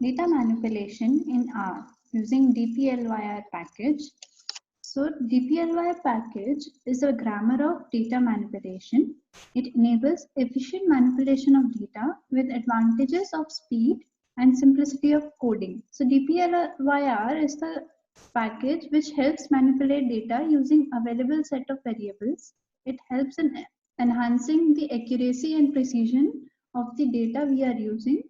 Data manipulation in R using DPLYR package. So DPLYR package is a grammar of data manipulation. It enables efficient manipulation of data with advantages of speed and simplicity of coding. So DPLYR is the package which helps manipulate data using available set of variables. It helps in enhancing the accuracy and precision of the data we are using.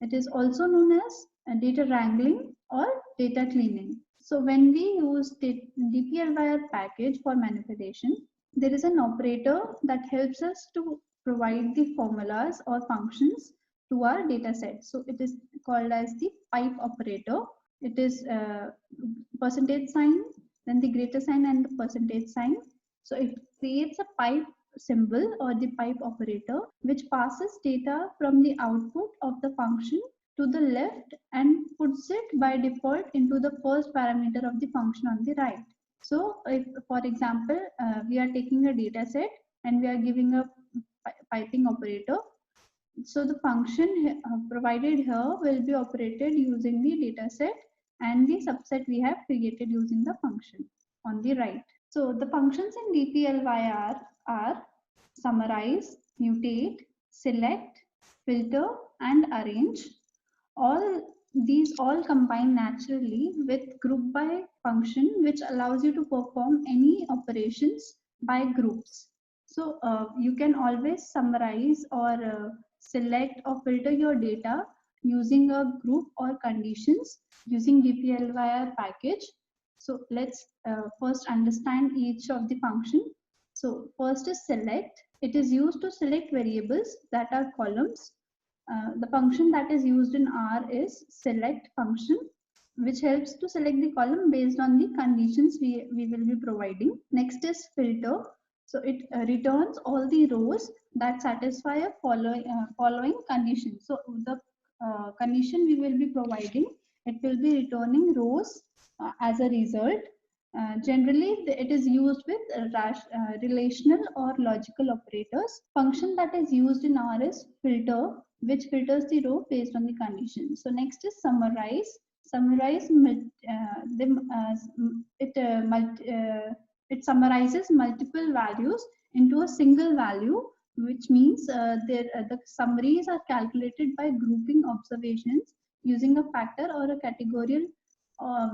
It is also known as data wrangling or data cleaning. So when we use the DPLYR package for manipulation, there is an operator that helps us to provide the formulas or functions to our data set. So it is called as the pipe operator. It is percentage sign, then the greater sign and the percentage sign. So it creates a pipe symbol or the pipe operator which passes data from the output of the function to the left and puts it by default into the first parameter of the function on the right. So if, for example, we are taking a data set and we are giving a piping operator, so the function provided here will be operated using the data set and the subset we have created using the function on the right. So the functions in DPLYR are summarize, mutate, select, filter, and arrange. These all combine naturally with group by function, which allows you to perform any operations by groups. So you can always summarize or select or filter your data using a group or conditions using DPLYR package. So let's first understand each of the function. So first is select. It is used to select variables that are columns. The function that is used in R is select function, which helps to select the column based on the conditions we will be providing. Next is filter. So it returns all the rows that satisfy a following condition. So the condition we will be providing, it will be returning rows as a result. Generally, it is used with relational or logical operators. Function that is used in R is filter, which filters the row based on the condition. So next is summarize. Summarize it summarizes multiple values into a single value, which means the summaries are calculated by grouping observations using a factor or a categorical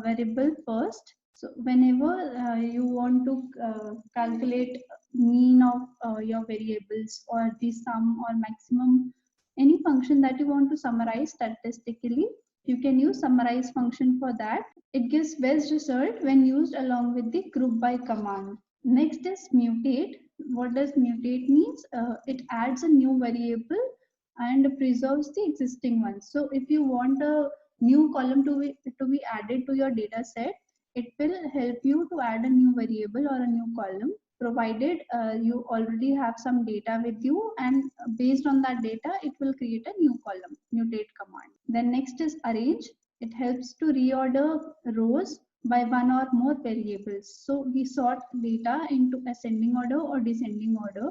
variable first. So whenever you want to calculate mean of your variables or the sum or maximum, any function that you want to summarize statistically, you can use summarize function for that. It gives best result when used along with the group by command. Next is mutate. What does mutate means? It adds a new variable and preserves the existing one. So if you want a new column to be added to your data set, it will help you to add a new variable or a new column, provided you already have some data with you, and based on that data it will create a new column, mutate command. Then next is arrange. It helps to reorder rows by one or more variables. So we sort data into ascending order or descending order,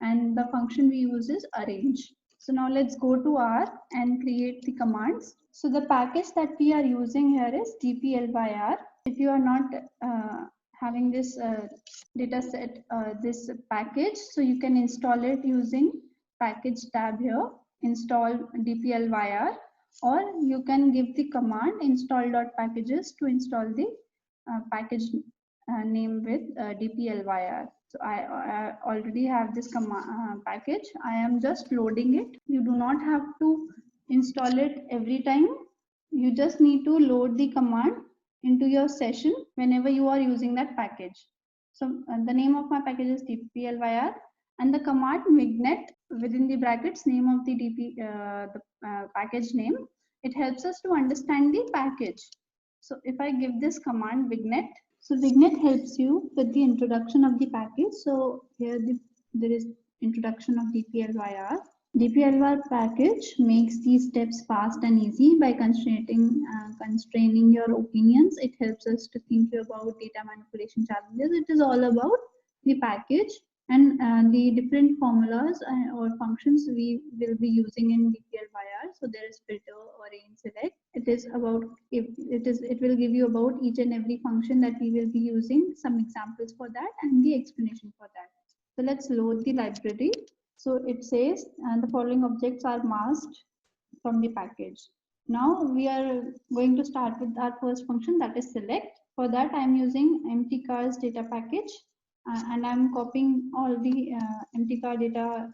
and the function we use is arrange. So now let's go to R and create the commands. So the package that we are using here is DPLYR. If you are not having this data set, this package, so you can install it using package tab here, install DPLYR, or you can give the command install.packages to install the package name with DPLYR. So I already have this package. I am just loading it. You do not have to install it every time. You just need to load the command into your session whenever you are using that package. So the name of my package is DPLYR, and the command Vignet within the brackets name of the package name. It helps us to understand the package. So if I give this command Vignet, so Vignet helps you with the introduction of the package. So here there is introduction of DPLYR. DPLYR package makes these steps fast and easy by constraining your opinions. It helps us to think about data manipulation challenges. It is all about the package and the different formulas or functions we will be using in DPLYR. So there is filter, arrange, select. It it is about, it will give you about each and every function that we will be using, some examples for that and the explanation for that. So let's load the library. So it says the following objects are masked from the package. Now we are going to start with our first function, that is select. For that I am using empty cars data package, and I am copying all the empty car data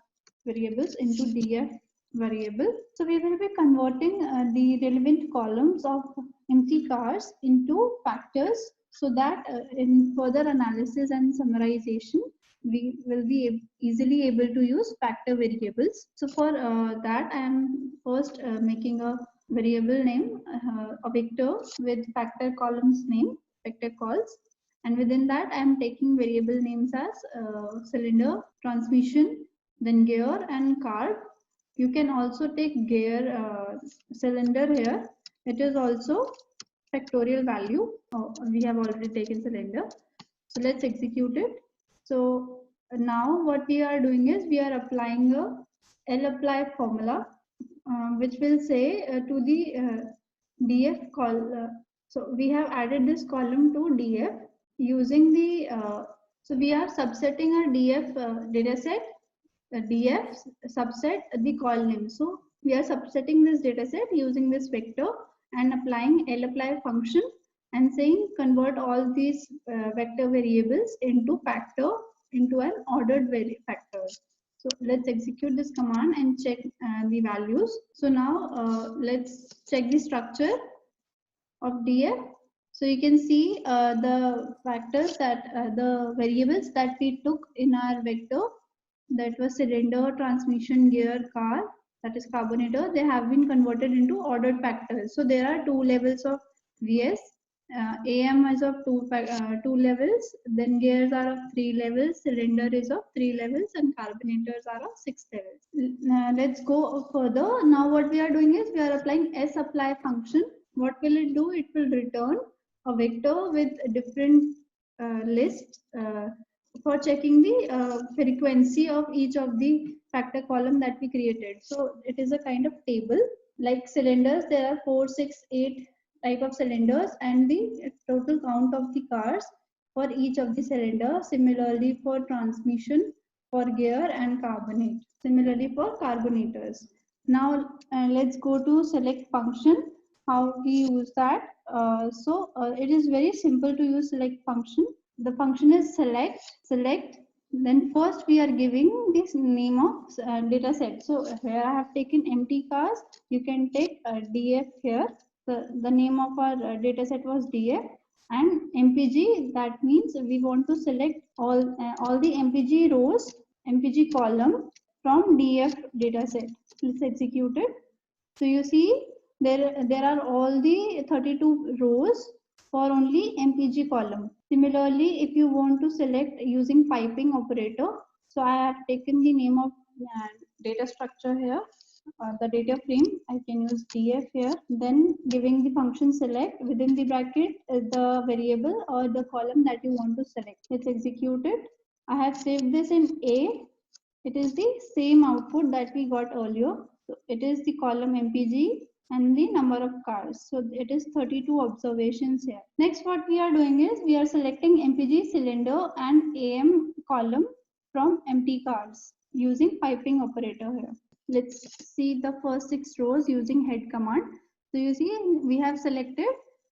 variables into df variable. So we will be converting the relevant columns of empty cars into factors, so that in further analysis and summarization we will be easily able to use factor variables. So for that I am first making a variable name, a vector with factor columns name, vector calls, and within that I am taking variable names as cylinder, transmission, then gear and carb. You can also take gear, cylinder here. It is also factorial value. We have already taken cylinder. So let's execute it. So now what we are doing is we are applying a lapply formula, which will say to the df call. So we have added this column to df using the, so we are subsetting our df data set, df subset the call name. So we are subsetting this data set using this vector and applying lapply function and saying convert all these vector variables into factor, into an ordered factor. So let's execute this command and check the values. So now let's check the structure of df. So you can see the factors that the variables that we took in our vector, that was cylinder, transmission, gear, car, that is carbonator, they have been converted into ordered factors. So there are two levels of VS. AM is of two levels, then gears are of 3 levels, cylinder is of 3 levels, and carbonators are of 6 levels. Let's go further. Now what we are doing is we are applying sapply function. What will it do? It will return a vector with different lists for checking the frequency of each of the factor column that we created. So it is a kind of table. Like cylinders, there are 4, 6, 8 type of cylinders and the total count of the cars for each of the cylinder. Similarly for transmission, for gear and carbonate. Similarly for carbonators. Now let's go to select function, how we use that. It is very simple to use select function. The function is select. Then first we are giving this name of data set. So here I have taken empty cars. You can take df here. The name of our data set was df, and mpg, that means we want to select all the mpg rows, mpg column from df data set. Let's execute it. So you see there are all the 32 rows for only mpg column. Similarly, if you want to select using piping operator, so I have taken the name of data structure here, the data frame. I can use df here, then giving the function select within the bracket the variable or the column that you want to select. Let's execute it. I have saved this in A. It is the same output that we got earlier. So it is the column mpg and the number of cars. So it is 32 observations here. Next, what we are doing is we are selecting mpg, cylinder and am column from empty cars using piping operator here. Let's see the first 6 rows using head command. So you see we have selected.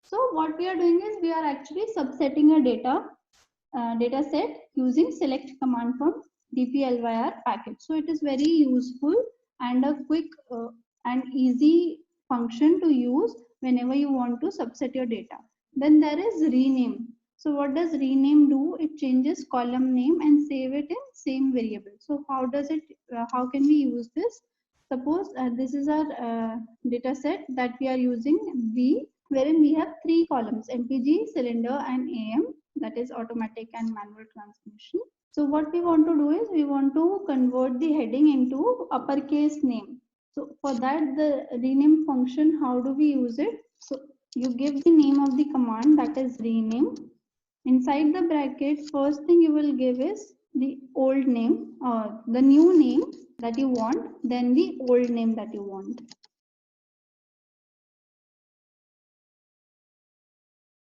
So what we are doing is we are actually subsetting a data set using select command from dplyr package. So it is very useful and a quick and easy function to use whenever you want to subset your data. Then there is rename. So what does rename do? It changes column name and save it in same variable. So how does it, how can we use this? Suppose this is our data set that we are using V, wherein we have 3 columns, mpg, cylinder and am, that is automatic and manual transmission. So what we want to do is we want to convert the heading into uppercase name. So for that, the rename function, how do we use it? So you give the name of the command, that is rename. Inside the bracket, first thing you will give is the old name or the new name that you want, then the old name that you want.